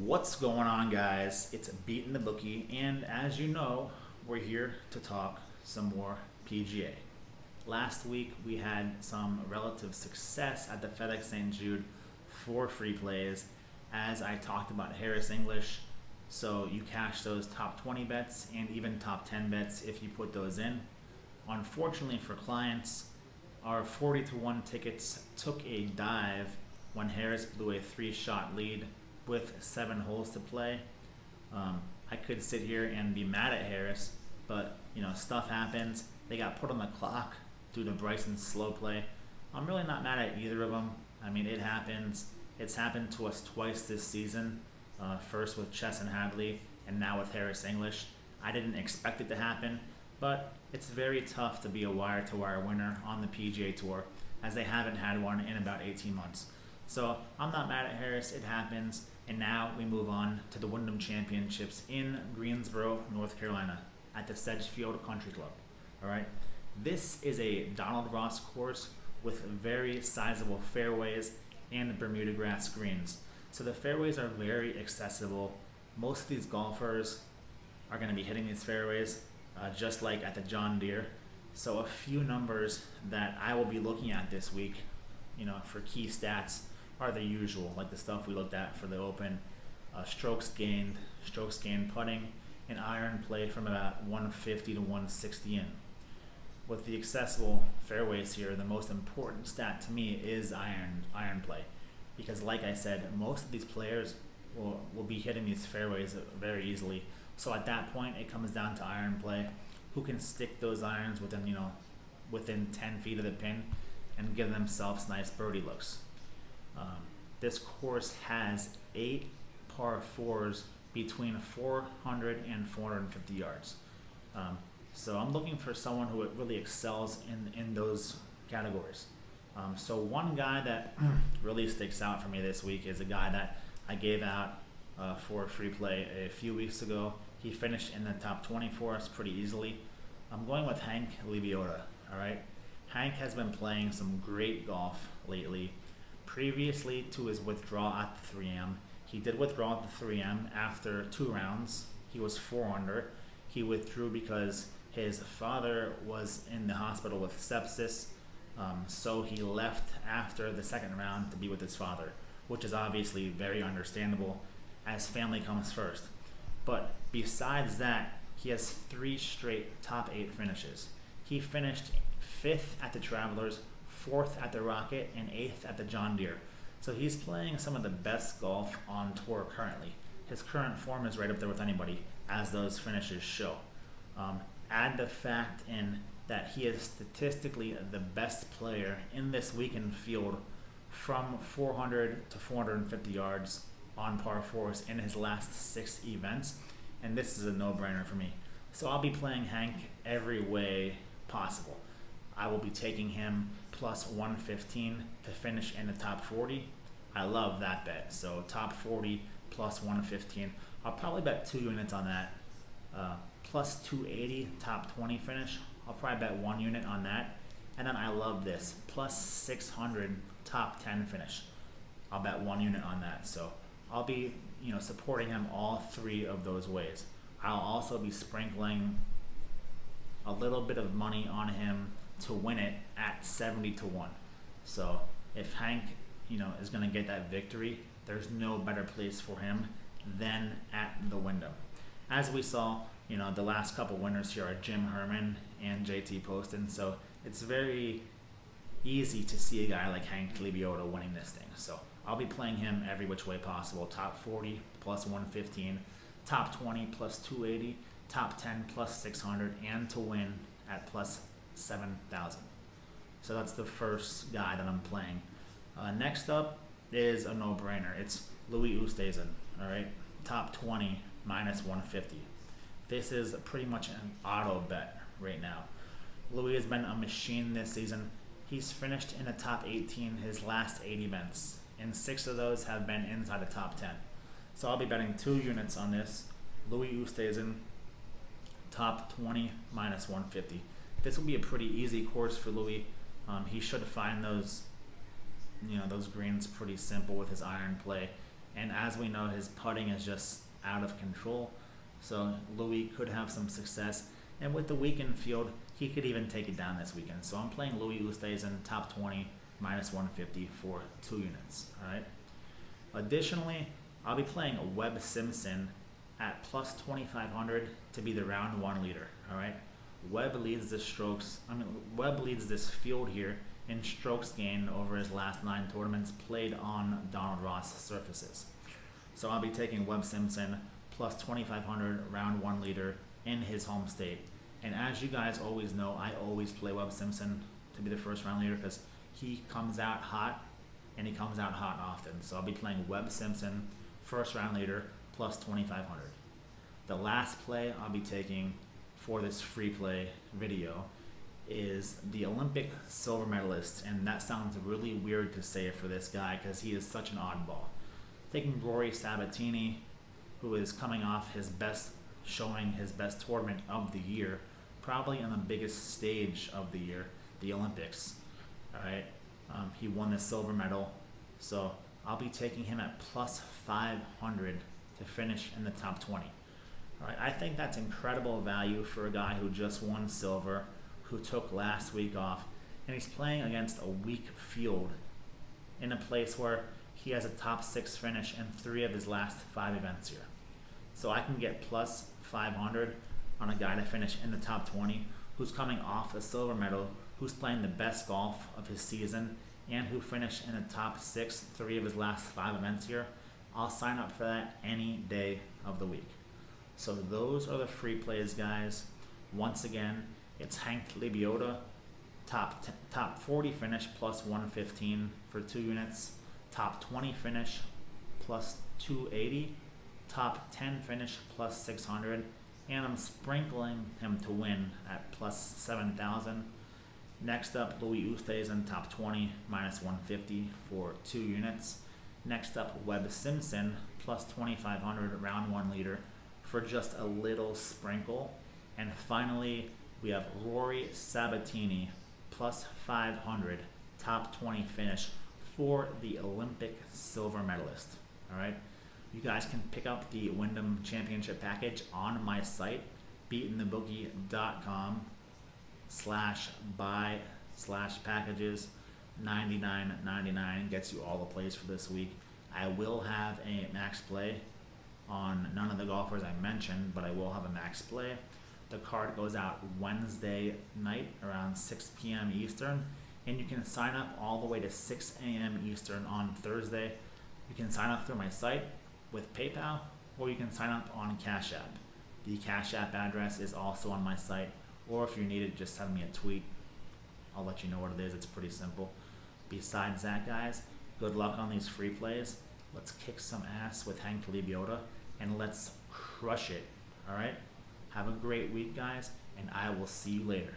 What's going on, guys? It's Beatin' the Bookie, and as you know, we're here to talk some more PGA. Last week, we had some relative success at the FedEx St. Jude for free plays as I talked about Harris English. So you cash those top 20 bets and even top 10 bets if you put those in. Unfortunately for clients, our 40-1 tickets took a dive when Harris blew a 3-shot lead with 7 holes to play. I could sit here and be mad at Harris, but stuff happens. They got put on the clock due to Bryson's slow play. I'm really not mad at either of them. I mean, it happens. It's happened to us twice this season. First with Chess and Hadley, and now with Harris English. I didn't expect it to happen, but it's very tough to be a wire-to-wire winner on the PGA Tour, as they haven't had one in about 18 months. So I'm not mad at Harris. It happens. And now we move on to the Wyndham Championships in Greensboro, North Carolina, at the Sedgefield Country Club. All right. This is a Donald Ross course with very sizable fairways and Bermuda grass greens. So the fairways are very accessible. Most of these golfers are going to be hitting these fairways just like at the John Deere. So a few numbers that I will be looking at this week, for key stats are the usual, like the stuff we looked at for the Open. Strokes gained putting, and iron play from about 150 to 160 in. With the accessible fairways here, the most important stat to me is iron play. Because like I said, most of these players will be hitting these fairways very easily. So at that point, it comes down to iron play. Who can stick those irons within 10 feet of the pin and give themselves nice birdie looks. This course has 8 par 4s between 400 and 450 yards. So I'm looking for someone who really excels in those categories. So one guy that really sticks out for me this week is a guy that I gave out for a free play a few weeks ago. He finished in the top 20 for us pretty easily. I'm going with Hank Lebioda. All right, Hank has been playing some great golf lately. Previously to his withdrawal at the 3M, he did withdraw at the 3M after 2 rounds. He was 4 under. He withdrew because his father was in the hospital with sepsis. So he left after the 2nd round to be with his father, which is obviously very understandable as family comes first. But besides that, he has 3 straight top 8 finishes. He finished 5th at the Travelers, 4th at the Rocket, and 8th at the John Deere. So he's playing some of the best golf on tour currently. His current form is right up there with anybody, as those finishes show. Add the fact in that he is statistically the best player in this weekend field from 400 to 450 yards on par 4s in his last 6 events, and this is a no-brainer for me. So I'll be playing Hank every way possible. I will be taking him plus 115 to finish in the top 40. I love that bet. So top 40 plus 115. I'll probably bet 2 units on that. Plus 280 top 20 finish. I'll probably bet 1 unit on that. And then I love this. Plus 600 top 10 finish. I'll bet 1 unit on that. So I'll be supporting him all 3 of those ways. I'll also be sprinkling a little bit of money on him to win it at 70-1. So if Hank, is going to get that victory, there's no better place for him than at the Wyndham. As we saw, the last couple winners here are Jim Herman and JT Poston. So it's very easy to see a guy like Hank Lebioda winning this thing. So I'll be playing him every which way possible. Top 40 plus 115, top 20 plus 280, top 10 plus 600, and to win at plus 7,000. So that's the first guy that I'm playing. Next up is a no-brainer. It's Louis Oosthuizen. All right, top 20 minus 150. This is pretty much an auto bet right now. Louis has been a machine this season. He's finished in the top 18 his last 8 events, and 6 of those have been inside the top 10. So I'll be betting 2 units on this. Louis Oosthuizen, top 20 minus 150. This will be a pretty easy course for Louis. He should find those greens pretty simple with his iron play. And as we know, his putting is just out of control. So Louis could have some success. And with the weekend field, he could even take it down this weekend. So I'm playing Louis Oosthuizen top 20 minus 150 for 2 units. All right. Additionally, I'll be playing Webb Simpson at plus 2,500 to be the round 1 leader. All right. Webb leads this field here in strokes gained over his last 9 tournaments played on Donald Ross surfaces. So I'll be taking Webb Simpson plus 2,500 round 1 leader in his home state. And as you guys always know, I always play Webb Simpson to be the first round leader because he comes out hot and he comes out hot often. So I'll be playing Webb Simpson first round leader plus 2,500. The last play I'll be taking for this free play video is the Olympic silver medalist, and that sounds really weird to say for this guy because he is such an oddball. Taking Rory Sabatini, who is coming off his best showing, his best tournament of the year, probably on the biggest stage of the year, the Olympics. All right, he won the silver medal, so I'll be taking him at plus 500 to finish in the top 20. All right, I think that's incredible value for a guy who just won silver, who took last week off, and he's playing against a weak field in a place where he has a top 6 finish in 3 of his last 5 events here. So I can get plus 500 on a guy to finish in the top 20 who's coming off a silver medal, who's playing the best golf of his season, and who finished in the top 6 3 of his last 5 events here. I'll sign up for that any day of the week. So those are the free plays, guys. Once again, it's Hank Lebioda, top 40 finish plus 115 for 2 units, top 20 finish plus 280, top 10 finish plus 600, and I'm sprinkling him to win at plus 7,000. Next up, Louis Oosthuizen, top 20 minus 150 for 2 units. Next up, Webb Simpson plus 2,500 round 1 leader for just a little sprinkle. And finally, we have Rory Sabatini plus 500 top 20 finish for the Olympic silver medalist. All right, you guys can pick up the Wyndham Championship package on my site, BeatinTheBookie.com/buy/packages. $99.99 gets you all the plays for this week. I will have a max play on none of the golfers I mentioned, but I will have a max play. The card goes out Wednesday night around 6 p.m. Eastern, and you can sign up all the way to 6 a.m. Eastern on Thursday. You can sign up through my site with PayPal, or you can sign up on Cash App. The Cash App address is also on my site, or if you need it, just send me a tweet. I'll let you know what it is. It's pretty simple. Besides that, guys, good luck on these free plays. Let's kick some ass with Hank Lebioda, and let's crush it. All right? Have a great week, guys, and I will see you later.